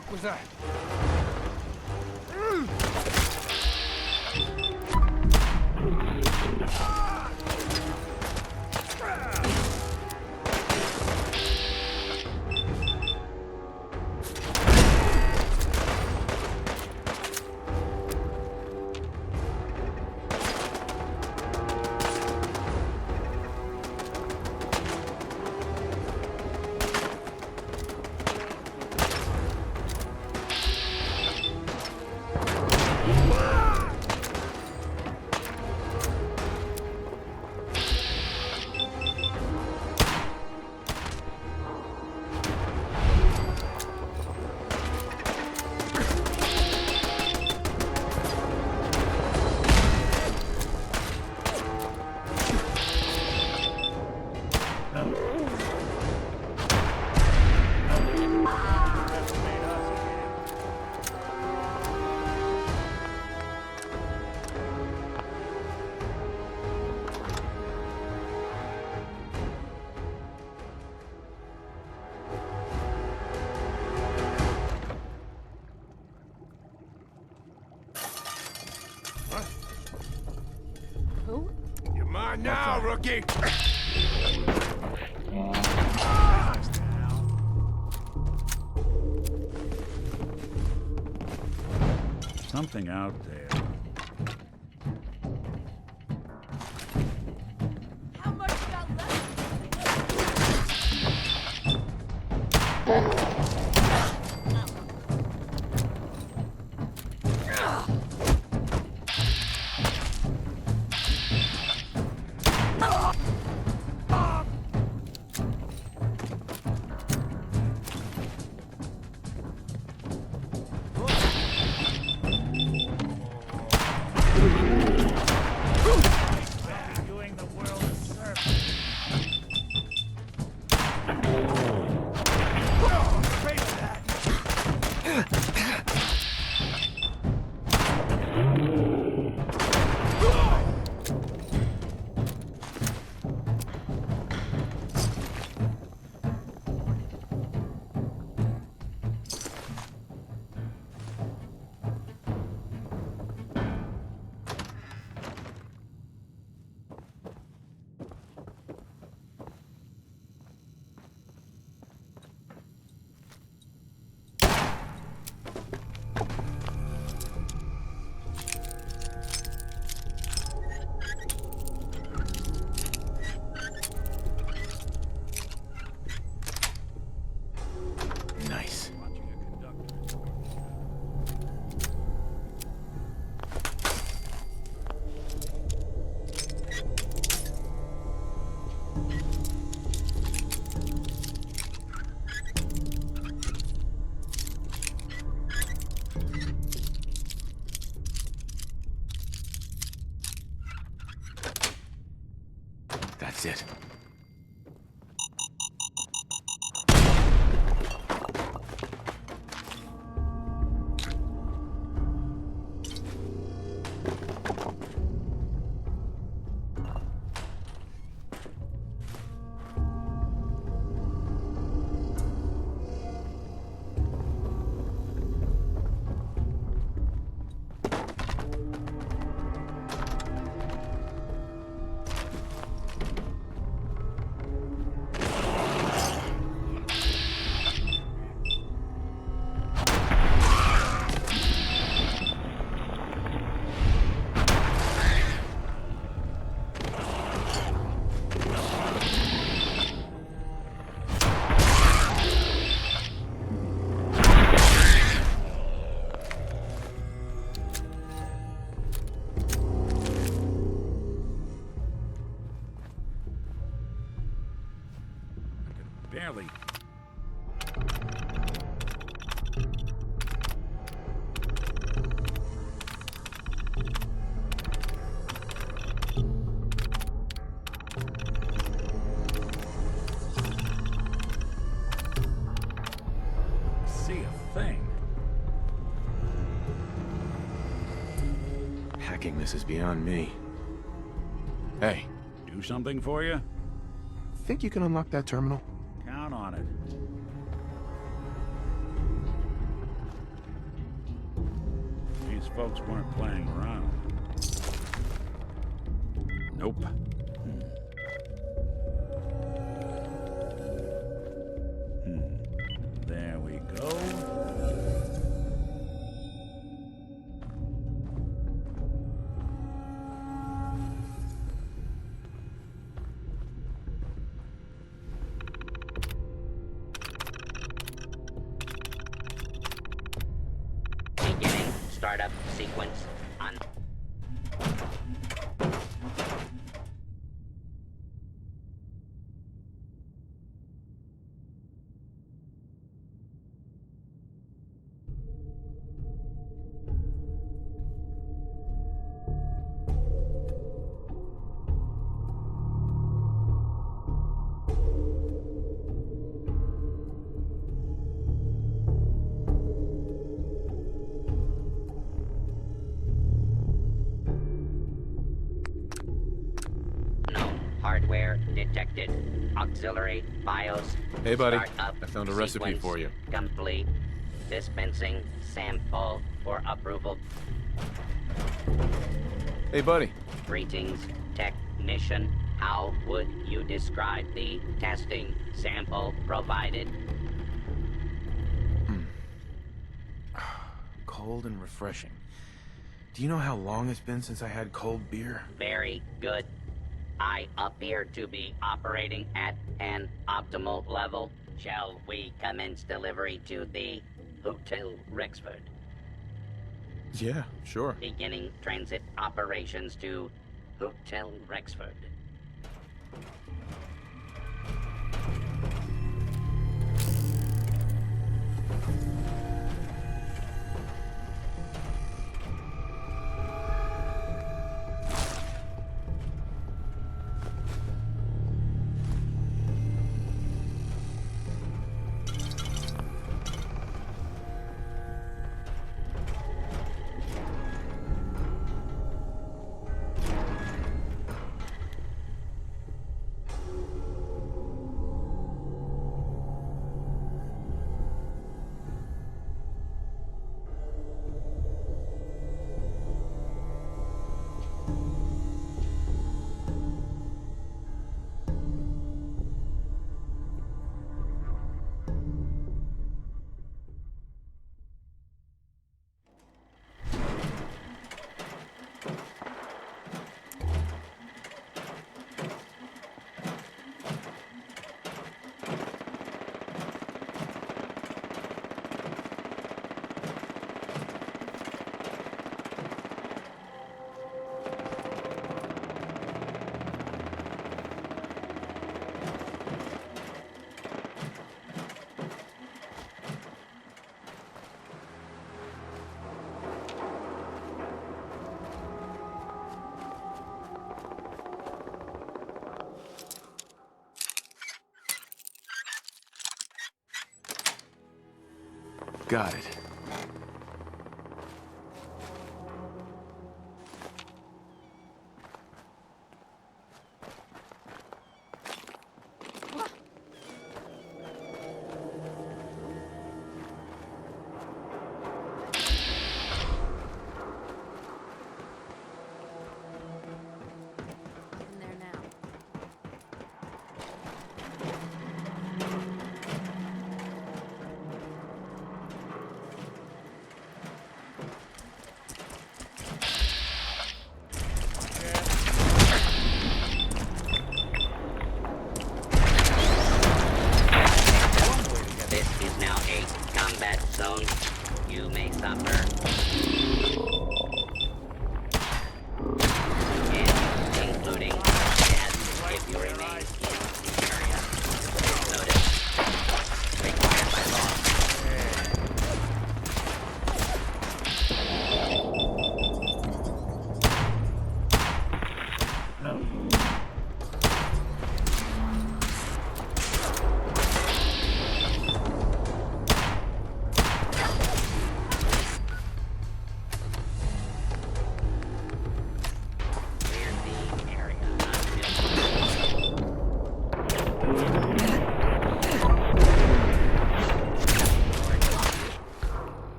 fuck was that? Who? You're mine now, rookie! Something out there. How much got left? Doing the world a service. Nice. Watching a conductor. That's it. Barely. See a thing. Hacking this is beyond me. Hey, Do something for you? think you can unlock that terminal? Count on it. folks weren't playing around. Nope. There we go. Beginning startup sequence on. No hardware detected. Auxiliary BIOS. Hey, buddy. Startup I found a recipe sequence for you. Complete. Dispensing sample for approval. Hey, buddy. Greetings, technician. How would you describe the testing sample provided? Cold and refreshing. Do you know how long it's been since I had cold beer? Very good. I appear to be operating at an optimal level. Shall we commence delivery to the Hotel Rexford? Yeah, sure. Beginning transit operations to Hotel Rexford. Got it. In there now.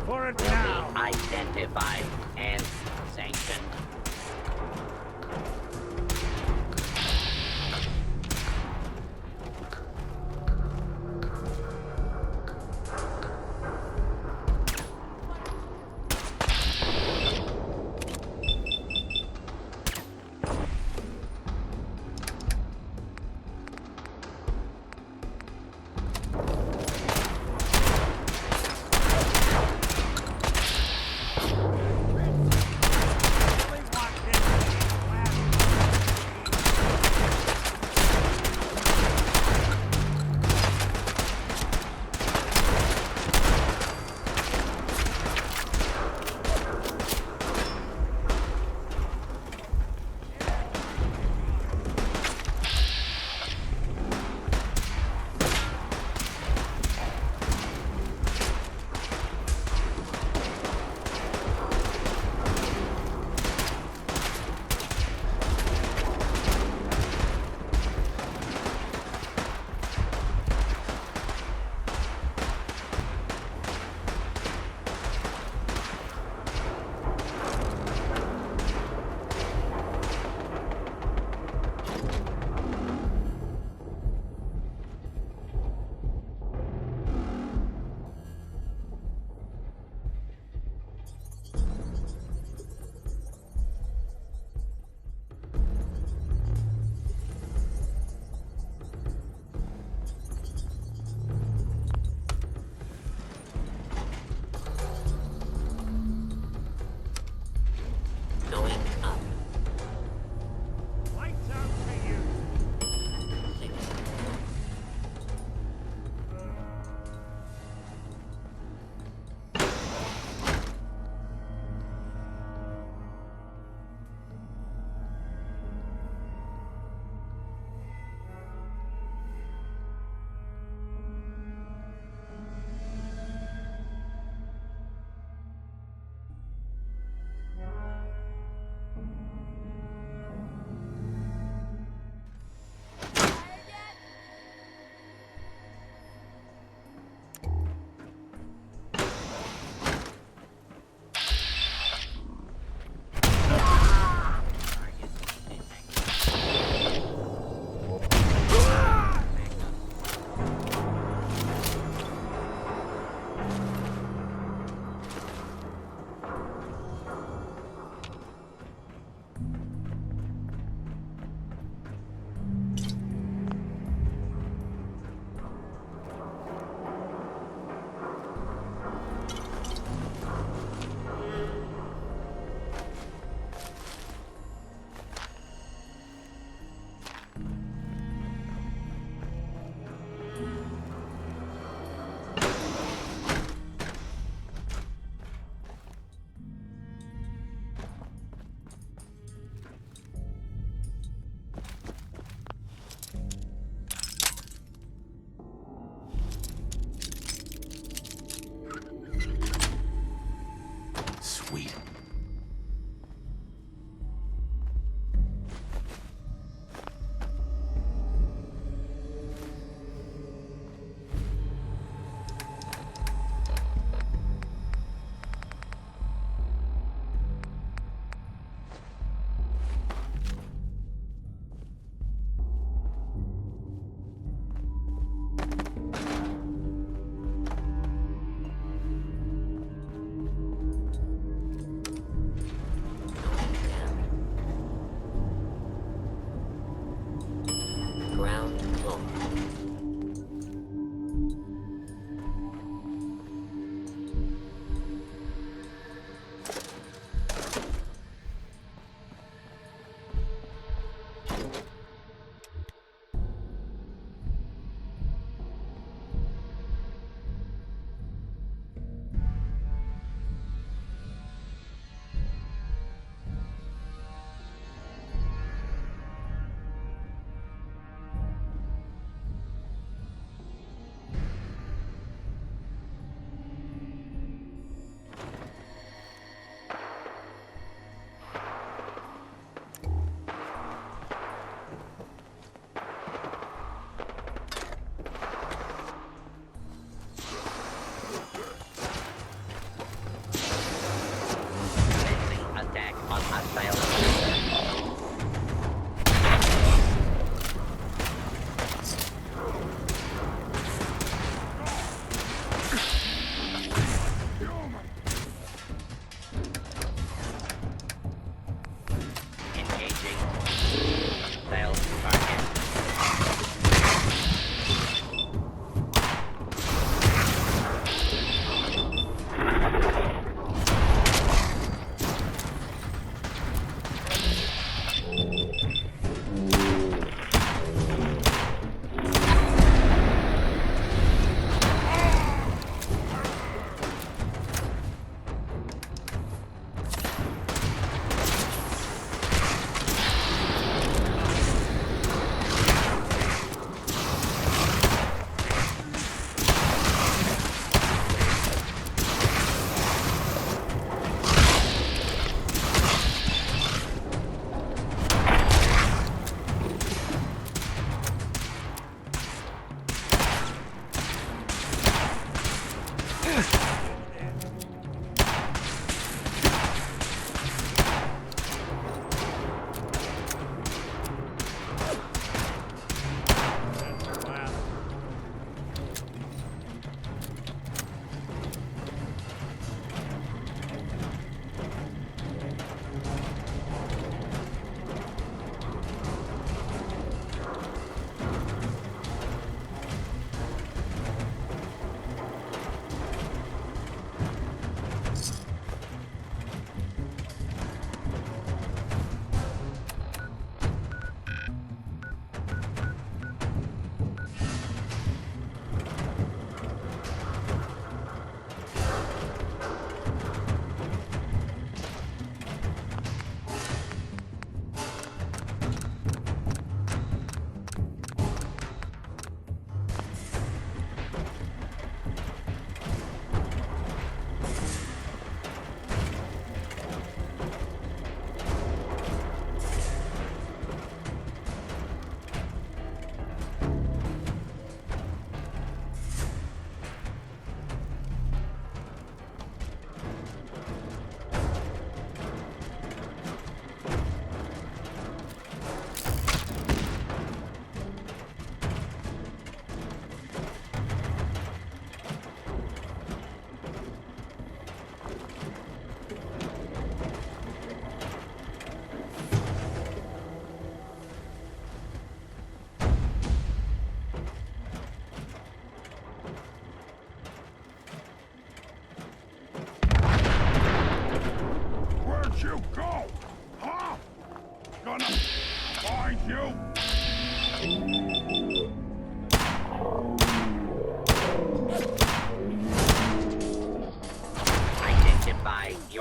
for it will now. be identified and sanctioned.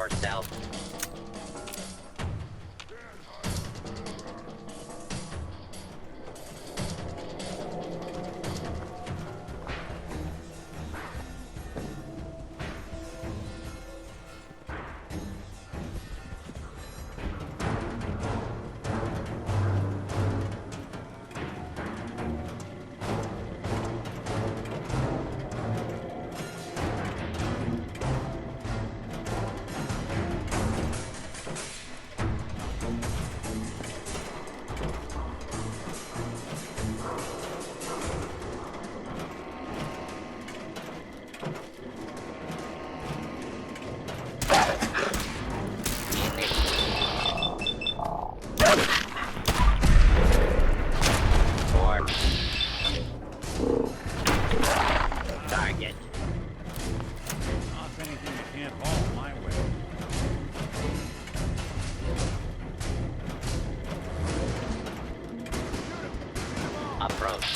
yourself. Target. Toss anything you can't haul my way. Approach.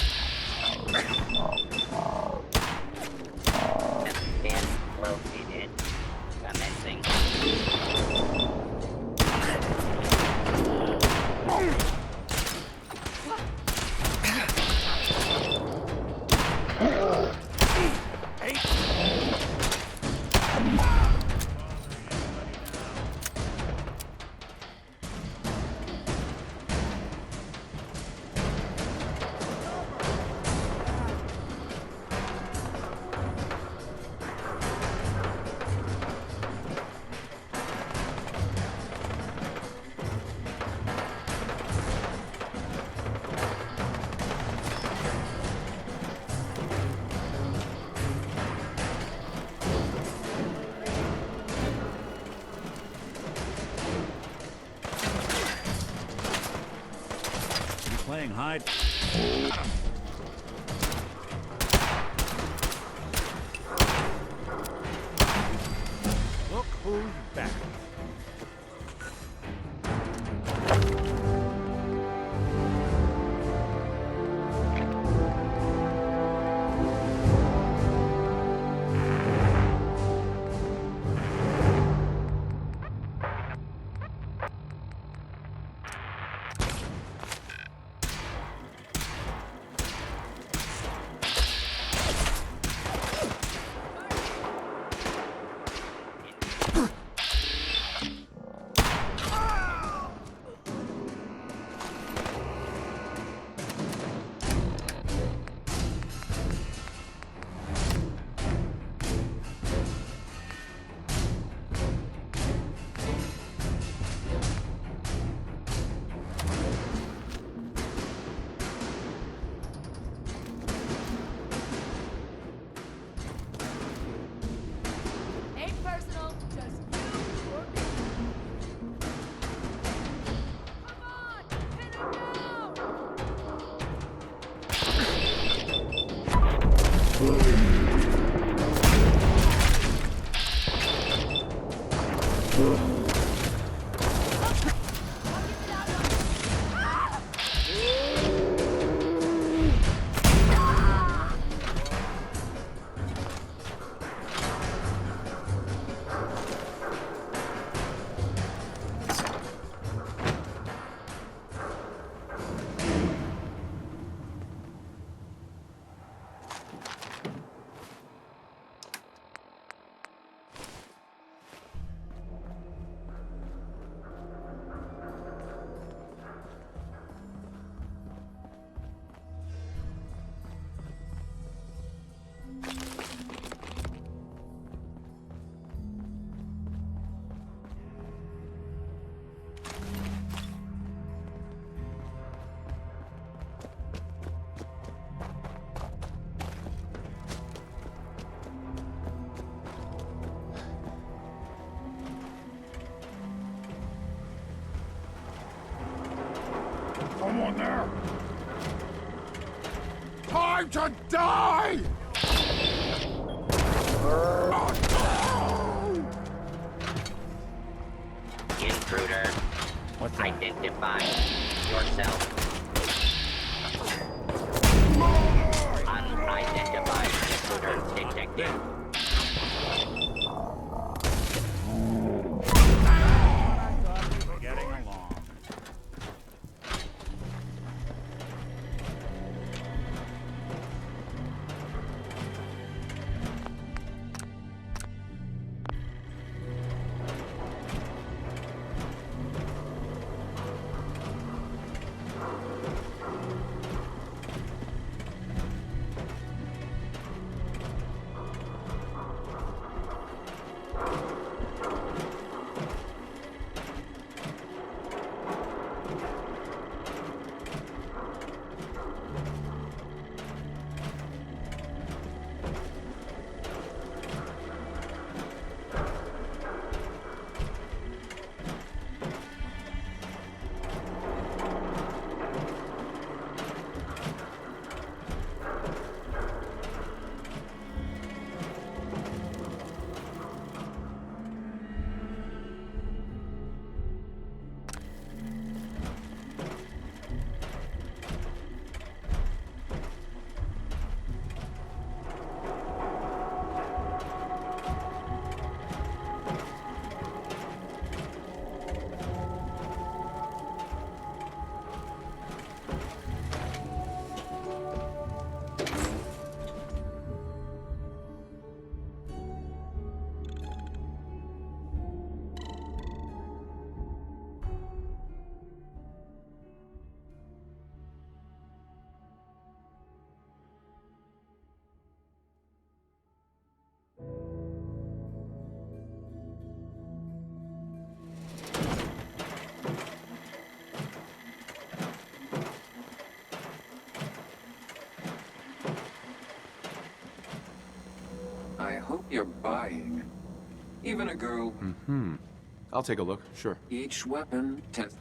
Scan located. Commencing. You playing hide? Look who's back. Ain't personal, just you or me. Come on, pin her down! Someone there! Time to die! Intruder. What's that? Identify yourself. Unidentified intruder detected. you're buying. Even a girl, I'll take a look, sure. each weapon tends.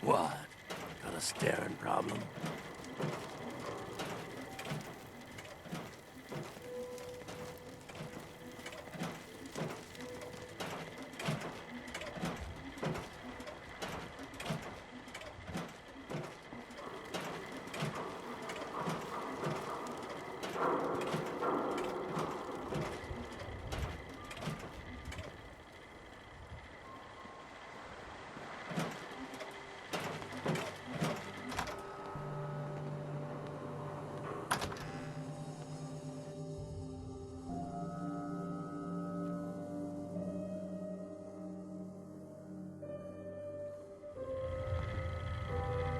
What? Got a staring problem?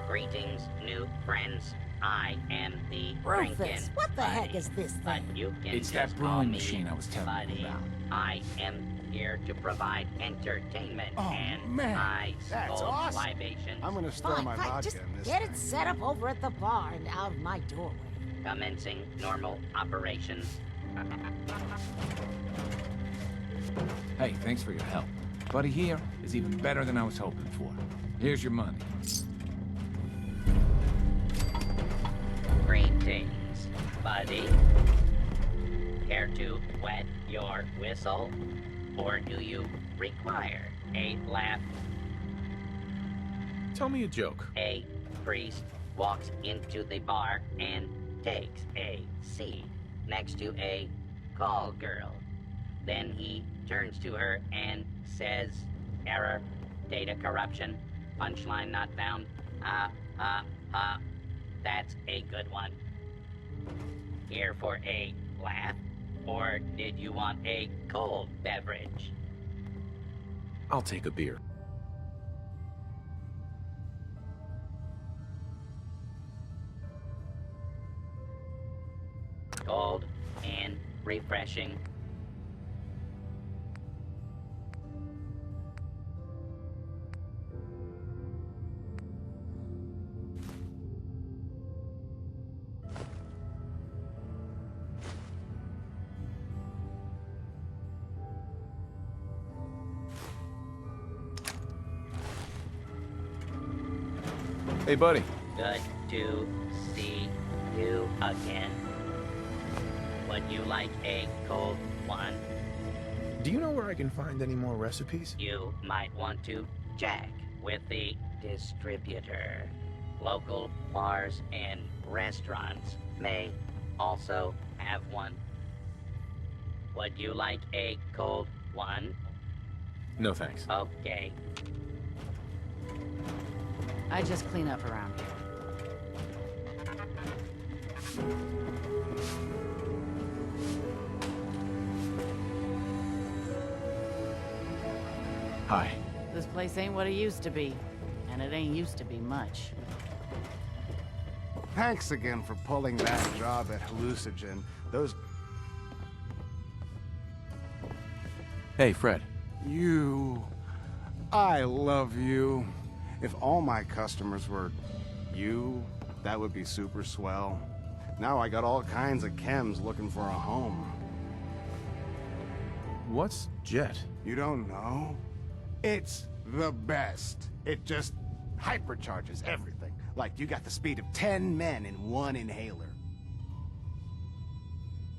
Greetings, new friends. I am the Rufus, Drinkin' what the heck Buddy, is this but thing? you can It's just that call brewing me machine I was telling you Buddy. about. I am here to provide entertainment Oh, and man, ice that's cold awesome. libations. I'm gonna stir Fine, my fine, vodka just in this get thing. it set up over at the bar and out of my doorway. Commencing normal operations. Hey, thanks for your help. Buddy here is even better than I was hoping for. Here's your money. Greetings, buddy. Care to wet your whistle? Or do you require a laugh? Tell me a joke. A priest walks into the bar and takes a seat next to a call girl. Then he turns to her and says, "Error, data corruption, punchline not found. That's a good one. Here for a laugh? Or did you want a cold beverage?" I'll take a beer. Cold and refreshing. Hey, buddy. Good to see you again. Would you like a cold one? Do you know where I can find any more recipes? You might want to check with the distributor. Local bars and restaurants may also have one. Would you like a cold one? No thanks. Okay. I just clean up around here. Hi. This place ain't what it used to be, and it ain't used to be much. Thanks again for pulling that job at Hallucinogen. Those... Hey, Fred. You... I love you. If all my customers were you, that would be super swell. Now I got all kinds of chems looking for a home. What's Jet? You don't know? It's the best. It just hypercharges everything. Like you got the speed of 10 men in one inhaler.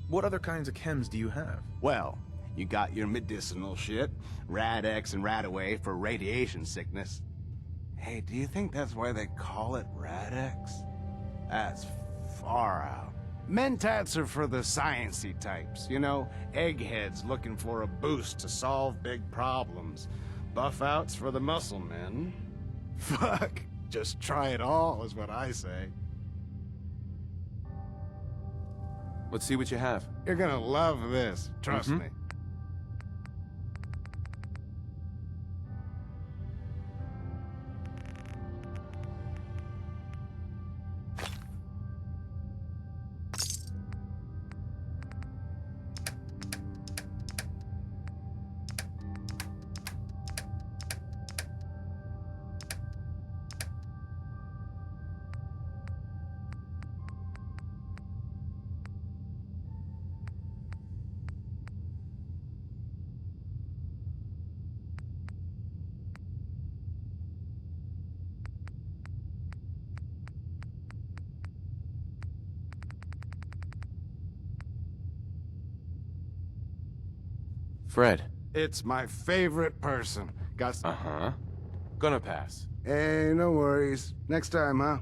What other kinds of chems do you have? Well, you got your medicinal shit, Rad-X and Rad-Away for radiation sickness. Hey, do you think that's why they call it Rad-X? That's far out. Mentats are for the sciencey types, you know, eggheads looking for a boost to solve big problems. Buff-outs for the muscle men. Fuck, just try it all is what I say. Let's see what you have. You're gonna love this, trust me. Fred. It's my favorite person. Got Uh-huh. Gonna pass. Hey, no worries. Next time, huh?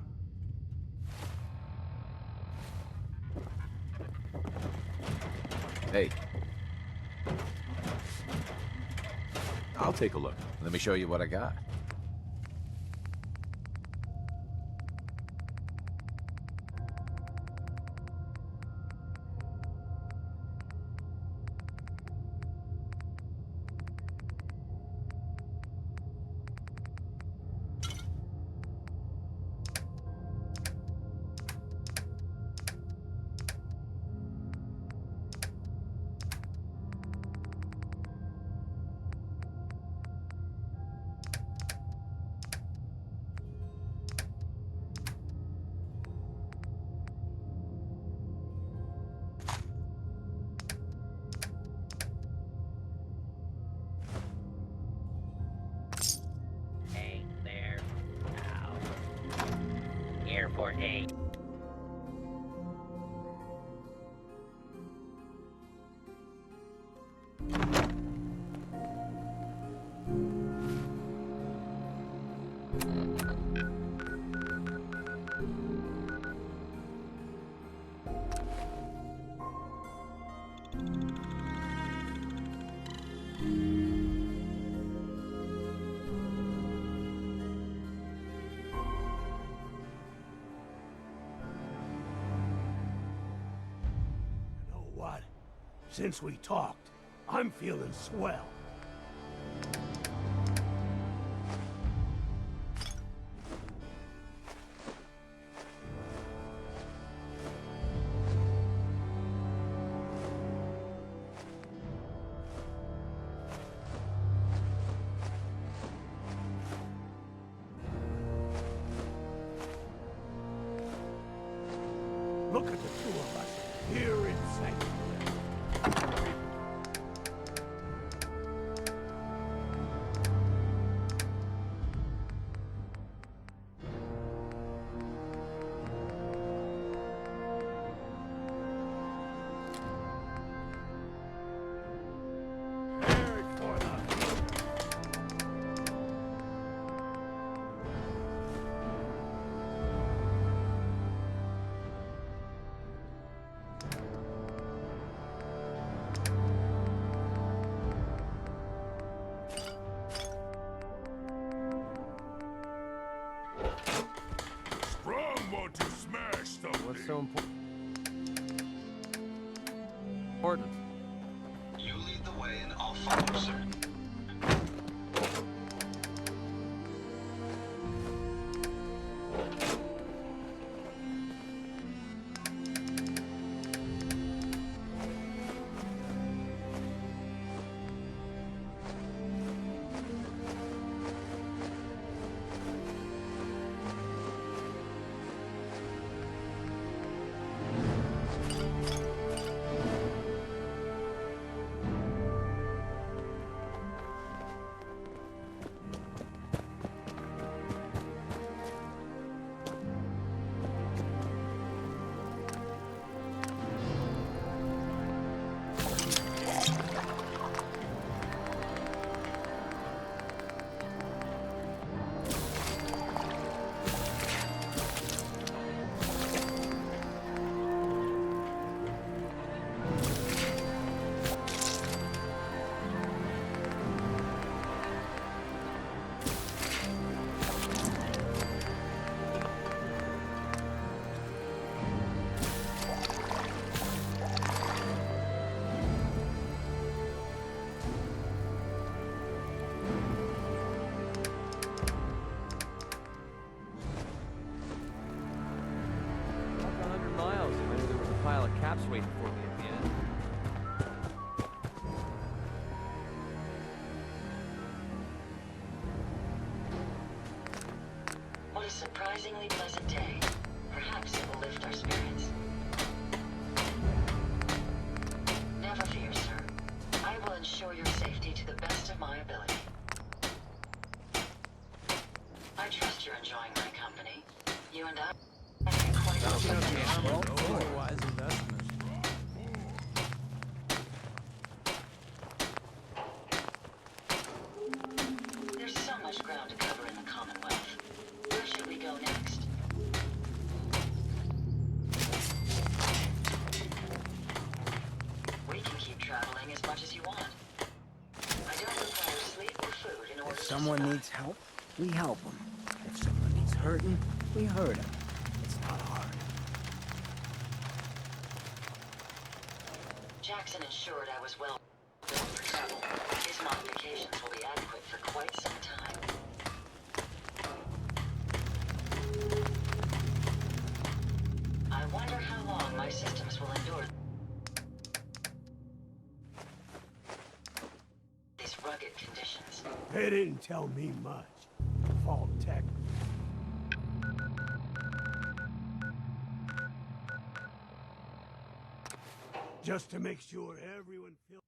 Hey. I'll take a look. Let me show you what I got. Hey there. Now. Here for a... You know what? Since we talked, I'm feeling swell. Look at the two of us here in sanctuary. so important? You lead the way and I'll follow, sir. Pile of caps waiting for me at the end. What a surprisingly pleasant day. Perhaps it will lift our spirits. Never fear, sir. I will ensure your safety to the best of my ability. I trust you're enjoying my company. You and I have quite a Wise investment. There's so much ground to cover in the Commonwealth. Where should we go next? We can keep traveling as much as you want. I don't require sleep or food in order If to someone survive. needs help, we help them. If someone needs hurting, we hurt them. It's not hard. Jackson ensured I was well built for travel. His modifications will be adequate for quite some time. I wonder how long my systems will endure these rugged conditions. They didn't tell me much. Fault tech. Just to make sure everyone feels...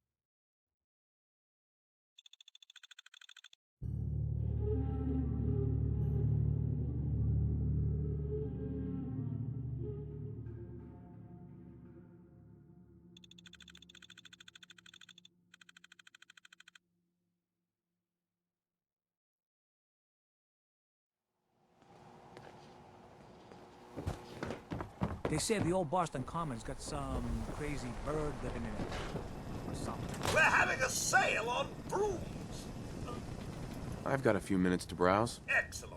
They say the old Boston Common's got some crazy bird living in it. Or something. We're having a sale on brooms! I've got a few minutes to browse. Excellent.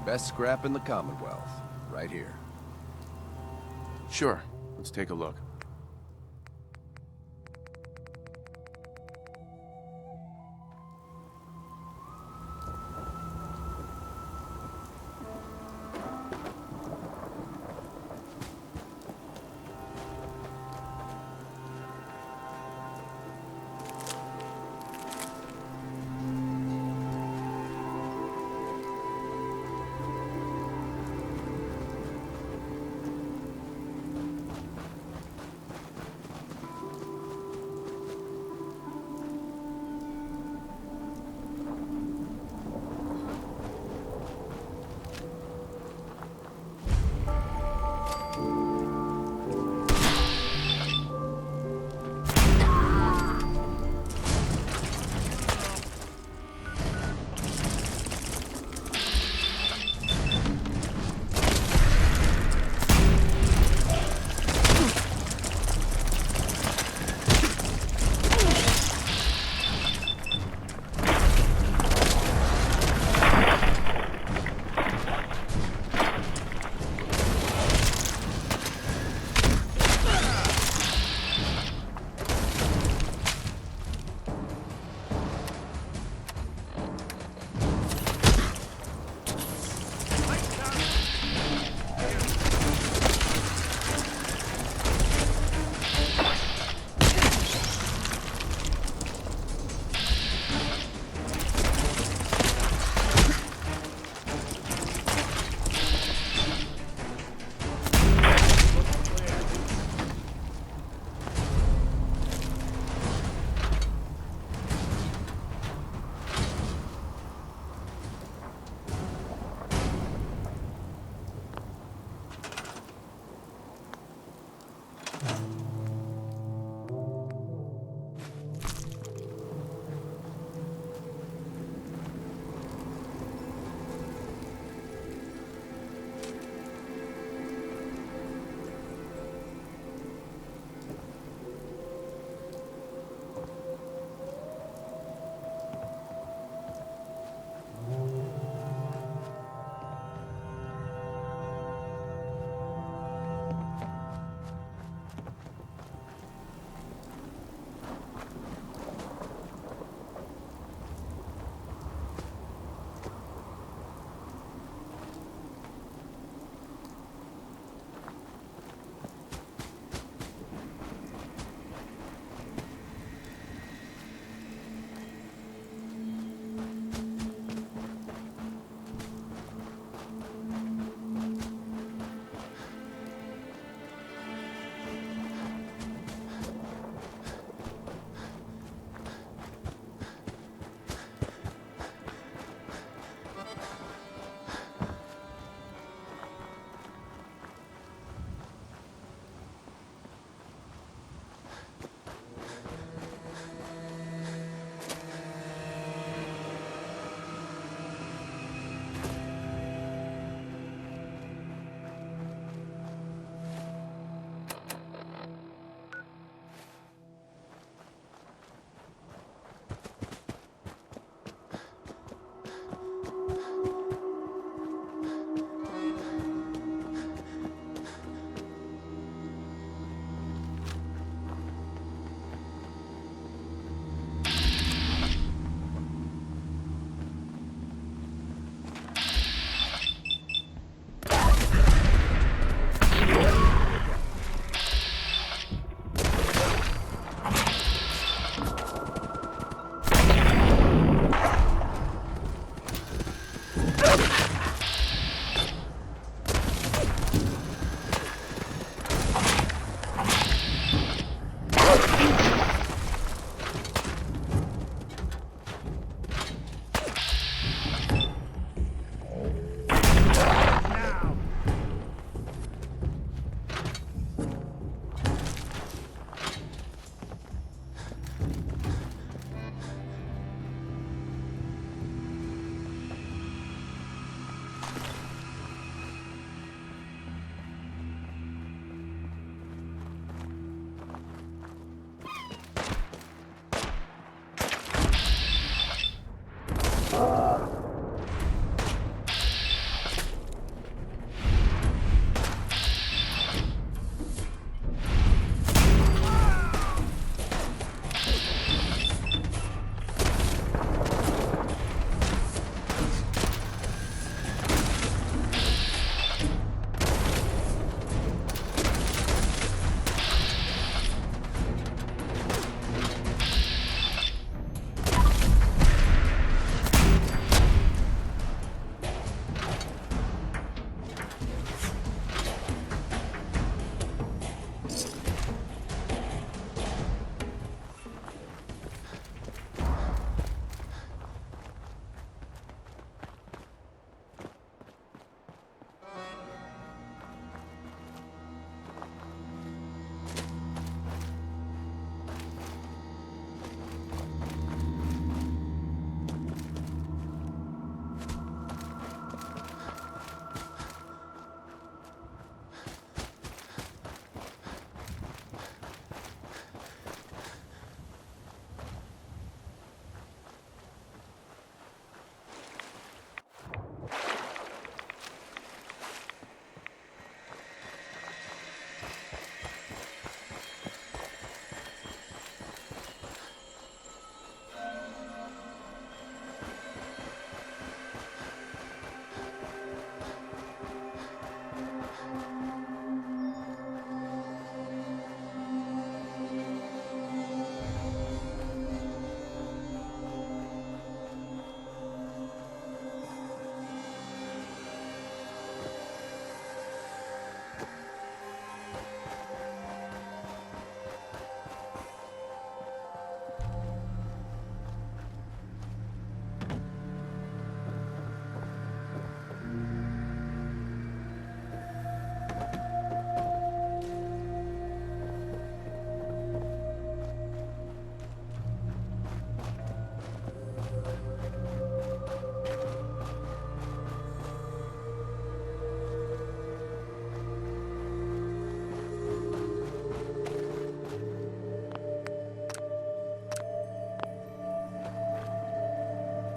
Best scrap in the Commonwealth. Right here. Sure. Let's take a look.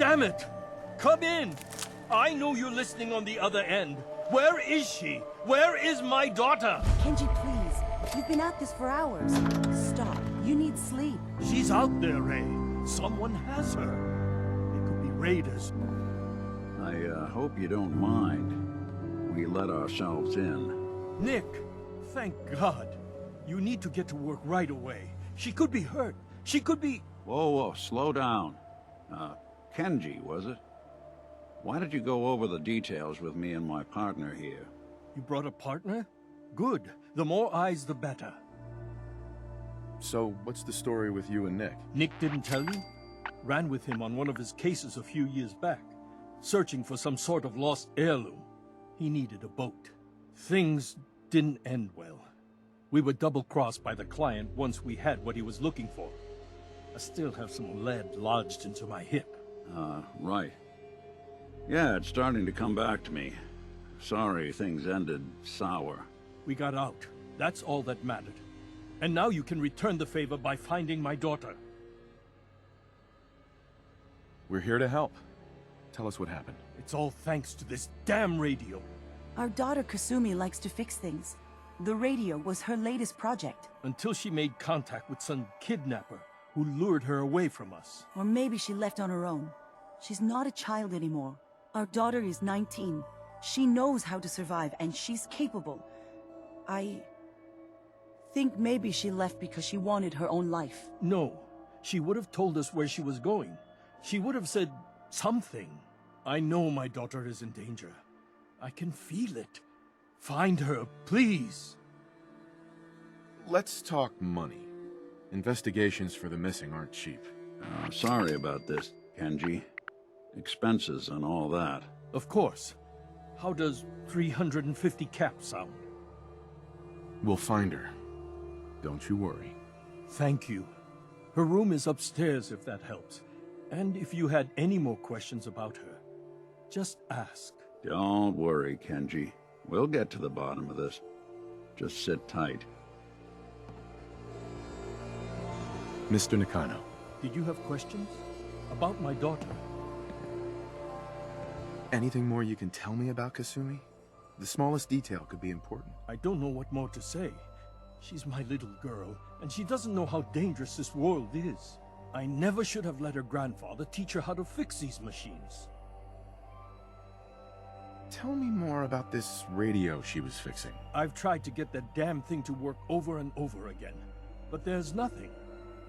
Damn it! Come in! I know you're listening on the other end. Where is she? Where is my daughter? Kenji, please. You've been at this for hours. Stop. You need sleep. She's out there, Ray. Someone has her. It could be raiders. I hope you don't mind. We let ourselves in. Nick, thank God. You need to get to work right away. She could be hurt. She could be... Whoa, slow down. Kenji, was it? Why did you go over the details with me and my partner here? You brought a partner? Good. The more eyes, the better. So, what's the story with you and Nick? Nick didn't tell you? Ran with him on one of his cases a few years back, searching for some sort of lost heirloom. He needed a boat. Things didn't end well. We were double-crossed by the client once we had what he was looking for. I still have some lead lodged into my hip. Right. Yeah, it's starting to come back to me. Sorry things ended sour. We got out. That's all that mattered. And now you can return the favor by finding my daughter. We're here to help. Tell us what happened. It's all thanks to this damn radio. Our daughter Kasumi likes to fix things. The radio was her latest project. Until she made contact with some kidnapper who lured her away from us. Or maybe she left on her own. She's not a child anymore. Our daughter is 19. She knows how to survive, and she's capable. I think maybe she left because she wanted her own life. No. She would have told us where she was going. She would have said something. I know my daughter is in danger. I can feel it. Find her, please. Let's talk money. Investigations for the missing aren't cheap. Sorry about this, Kenji. Expenses and all that. Of course. How does 350 caps sound? We'll find her. Don't you worry. Thank you. Her room is upstairs if that helps. And if you had any more questions about her, just ask. Don't worry, Kenji. We'll get to the bottom of this. Just sit tight. Mr. Nakano. Did you have questions? About my daughter? Anything more you can tell me about Kasumi? The smallest detail could be important. I don't know what more to say. She's my little girl, and she doesn't know how dangerous this world is. I never should have let her grandfather teach her how to fix these machines. Tell me more about this radio she was fixing. I've tried to get that damn thing to work over and over again, but there's nothing.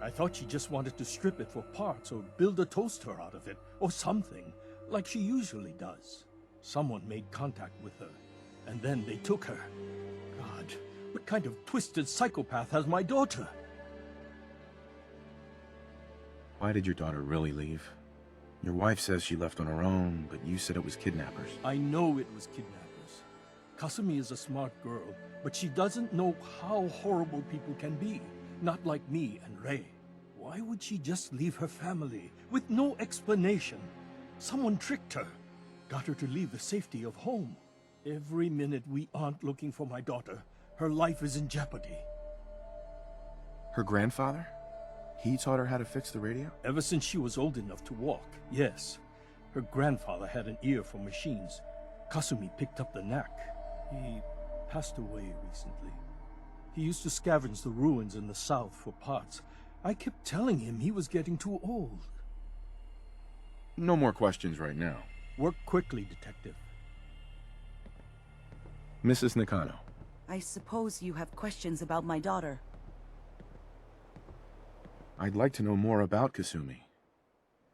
I thought she just wanted to strip it for parts or build a toaster out of it, or something, like she usually does. Someone made contact with her, and then they took her. God, what kind of twisted psychopath has my daughter? Why did your daughter really leave? Your wife says she left on her own, but you said it was kidnappers. I know it was kidnappers. Kasumi is a smart girl, but she doesn't know how horrible people can be. Not like me and Ray. Why would she just leave her family with no explanation? Someone tricked her, got her to leave the safety of home. Every minute we aren't looking for my daughter, her life is in jeopardy. Her grandfather? He taught her how to fix the radio? Ever since she was old enough to walk, yes. Her grandfather had an ear for machines. Kasumi picked up the knack. He passed away recently. He used to scavenge the ruins in the south for parts. I kept telling him he was getting too old. No more questions right now. Work quickly, Detective. Mrs. Nakano. I suppose you have questions about my daughter. I'd like to know more about Kasumi.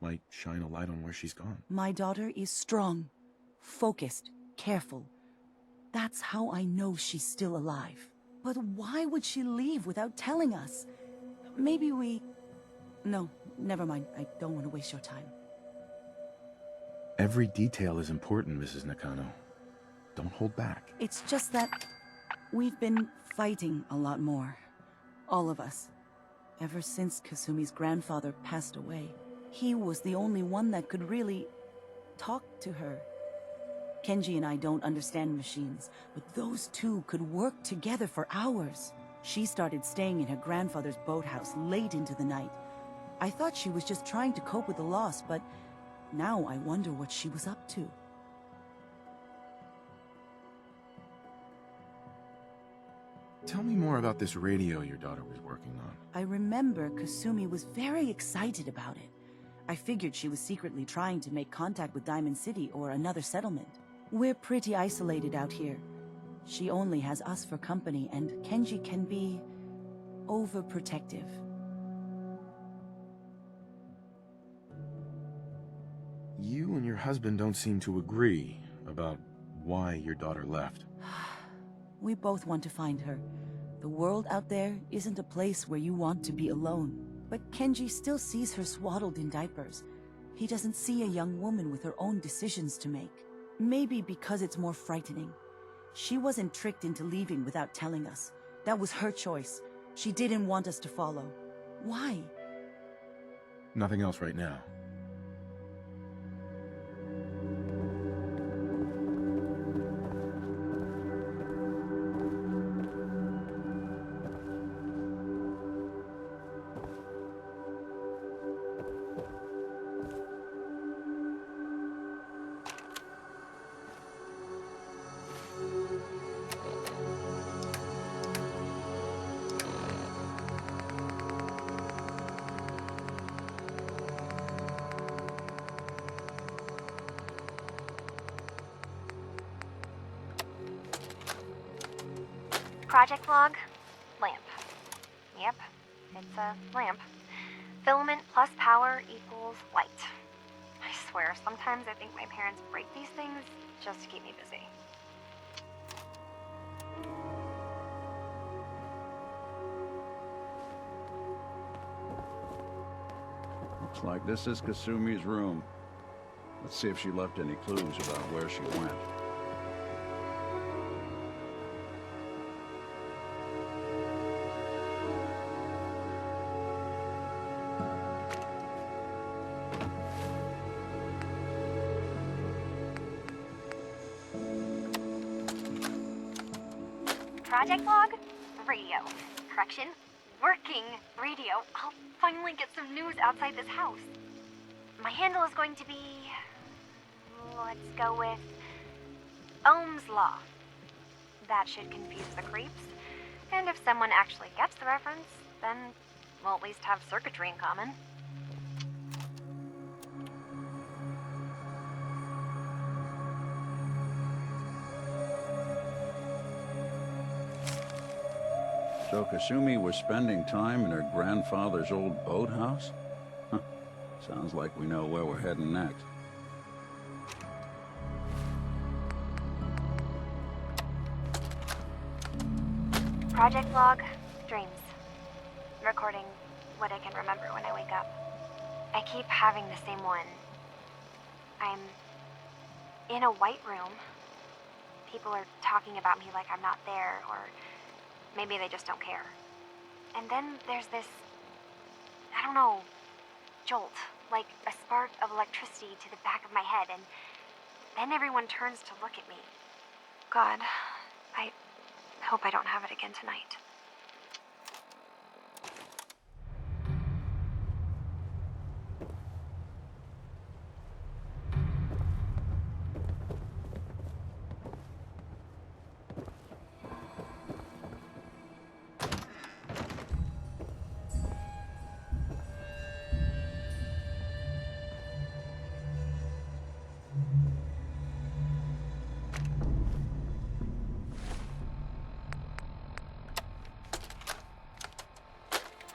Might shine a light on where she's gone. My daughter is strong, focused, careful. That's how I know she's still alive. But why would she leave without telling us? Maybe we... No, never mind. I don't want to waste your time. Every detail is important, Mrs. Nakano. Don't hold back. It's just that we've been fighting a lot more. All of us. Ever since Kasumi's grandfather passed away. He was the only one that could really talk to her. Kenji and I don't understand machines, but those two could work together for hours. She started staying in her grandfather's boathouse late into the night. I thought she was just trying to cope with the loss, but Now I wonder what she was up to. Tell me more about this radio your daughter was working on. I remember Kasumi was very excited about it. I figured she was secretly trying to make contact with Diamond City or another settlement. We're pretty isolated out here. She only has us for company, and Kenji can be overprotective. You and your husband don't seem to agree about why your daughter left. We both want to find her. The world out there isn't a place where you want to be alone. But Kenji still sees her swaddled in diapers. He doesn't see a young woman with her own decisions to make. Maybe because it's more frightening. She wasn't tricked into leaving without telling us. That was her choice. She didn't want us to follow. Why? Nothing else right now. Project log, lamp. Yep, it's a lamp. Filament plus power equals light. I swear, sometimes I think my parents break these things just to keep me busy. Looks like this is Kasumi's room. Let's see if she left any clues about where she went. Project log, radio. Correction, working radio. I'll finally get some news outside this house. My handle is going to be... let's go with... Ohm's Law. That should confuse the creeps. And if someone actually gets the reference, then we'll at least have circuitry in common. So Kasumi was spending time in her grandfather's old boathouse? Huh. Sounds like we know where we're heading next. Project log, dreams. Recording what I can remember when I wake up. I keep having the same one. I'm in a white room. People are talking about me like I'm not there, or maybe they just don't care. And then there's this, I don't know, jolt, like a spark of electricity to the back of my head, and then everyone turns to look at me. God, I hope I don't have it again tonight.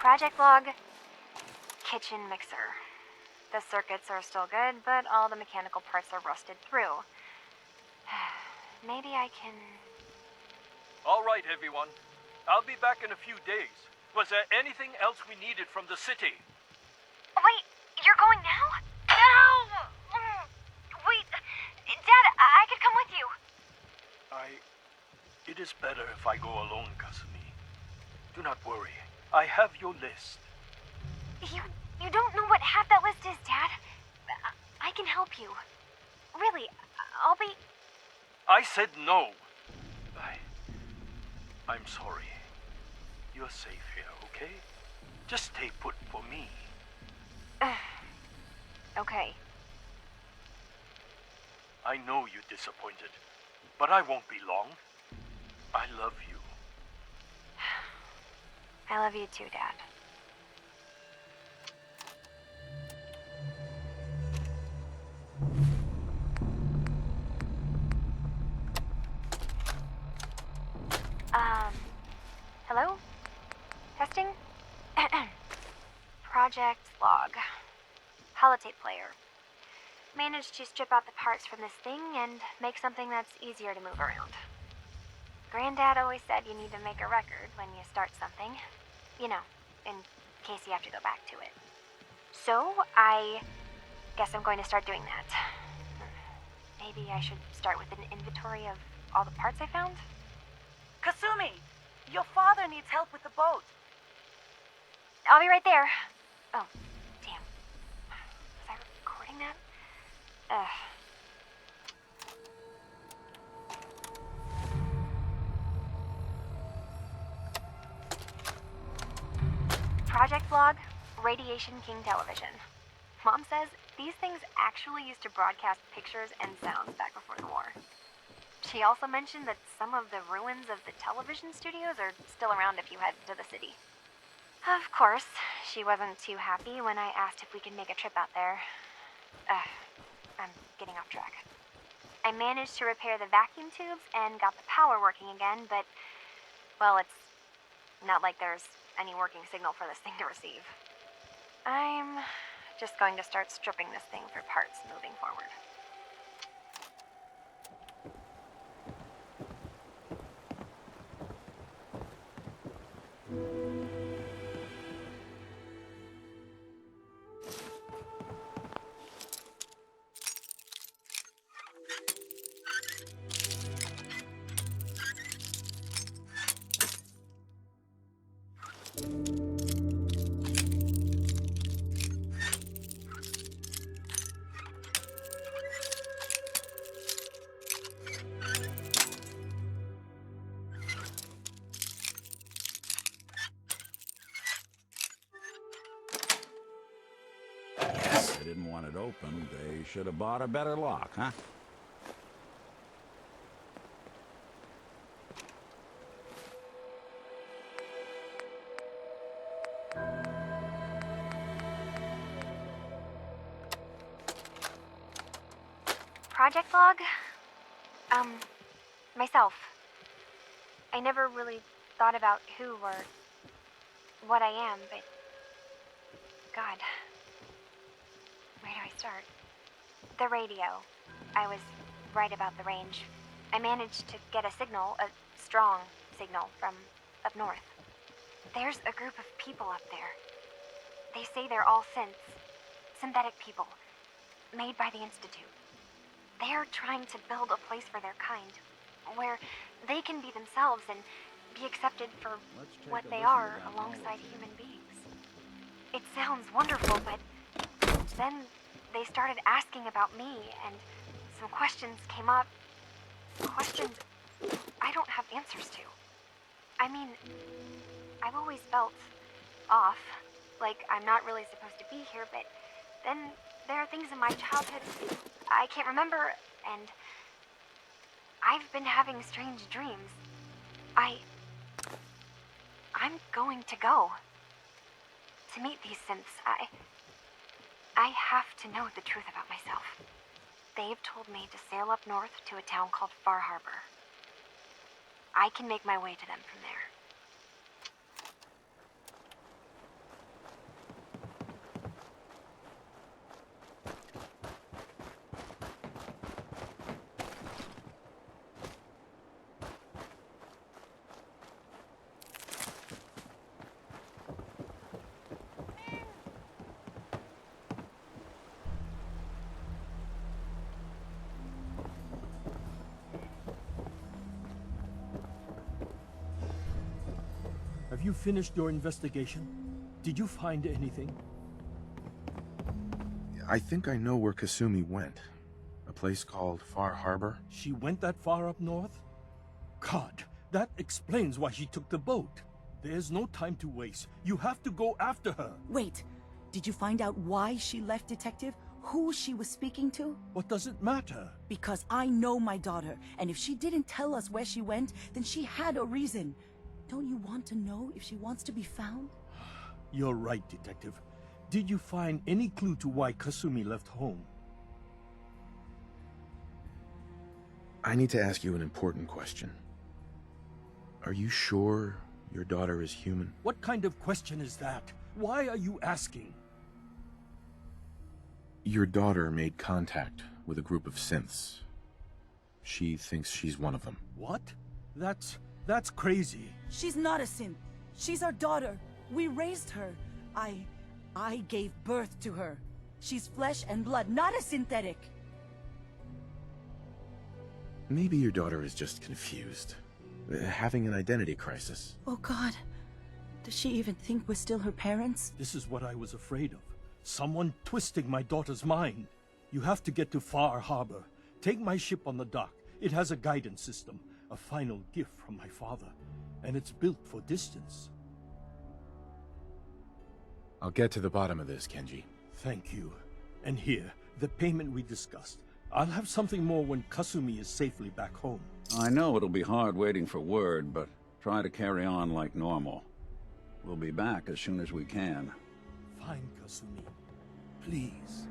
Project log, kitchen mixer. The circuits are still good, but all the mechanical parts are rusted through. Maybe I can... All right, everyone. I'll be back in a few days. Was there anything else we needed from the city? Wait, you're going now? No! Wait, Dad, I could come with you. It is better if I go alone, Kasumi. Do not worry. I have your list. You don't know what half that list is, Dad. I can help you. Really, I'll be... I said no. I'm sorry. You're safe here, okay? Just stay put for me. Okay. I know you're disappointed, but I won't be long. I love you. I love you too, Dad. Hello? Testing? Project Log. Holotape player. Managed to strip out the parts from this thing and make something that's easier to move around. Granddad always said you need to make a record when you start something. You know, in case you have to go back to it. So, I guess I'm going to start doing that. Maybe I should start with an inventory of all the parts I found? Kasumi! Your father needs help with the boat. I'll be right there. Oh, damn. Was I recording that? Project Log, Radiation King Television. Mom says these things actually used to broadcast pictures and sounds back before the war. She also mentioned that some of the ruins of the television studios are still around if you head to the city. Of course, she wasn't too happy when I asked if we could make a trip out there. I'm getting off track. I managed to repair the vacuum tubes and got the power working again, but, well, it's not like there's any working signal for this thing to receive. I'm just going to start stripping this thing for parts moving forward. They didn't want it open. They should have bought a better lock, huh? Project Log? Myself. I never really thought about who or what I am, but God. Where do I start? The radio. I was right about the range. I managed to get a signal, a strong signal, from up north. There's a group of people up there. They say they're all synthetic people, made by the Institute. They're trying to build a place for their kind, where they can be themselves and be accepted for what they are alongside human beings. It sounds wonderful, but then they started asking about me, and some questions came up. Questions I don't have answers to. I mean, I've always felt off, like I'm not really supposed to be here, but then there are things in my childhood I can't remember, and I've been having strange dreams. I'm going to go to meet these synths. I have to know the truth about myself. They've told me to sail up north to a town called Far Harbor. I can make my way to them from there. Have you finished your investigation? Did you find anything? I think I know where Kasumi went. A place called Far Harbor. She went that far up north? God, that explains why she took the boat. There's no time to waste. You have to go after her. Wait, did you find out why she left, Detective? who she was speaking to? What does it matter? Because I know my daughter, and if she didn't tell us where she went, then she had a reason. Don't you want to know if she wants to be found? You're right, Detective. Did you find any clue to why Kasumi left home? I need to ask you an important question. Are you sure your daughter is human? What kind of question is that? Why are you asking? Your daughter made contact with a group of synths. She thinks she's one of them. What? That's crazy. She's not a synth. She's our daughter. We raised her. I gave birth to her. She's flesh and blood, not a synthetic. Maybe your daughter is just confused. Having an identity crisis. Oh God. Does she even think we're still her parents? This is what I was afraid of. Someone twisting my daughter's mind. You have to get to Far Harbor. Take my ship on the dock. It has a guidance system, a final gift from my father. And it's built for distance. I'll get to the bottom of this, Kenji. Thank you. And here, the payment we discussed. I'll have something more when Kasumi is safely back home. I know it'll be hard waiting for word, but try to carry on like normal. We'll be back as soon as we can. Fine, Kasumi. Please.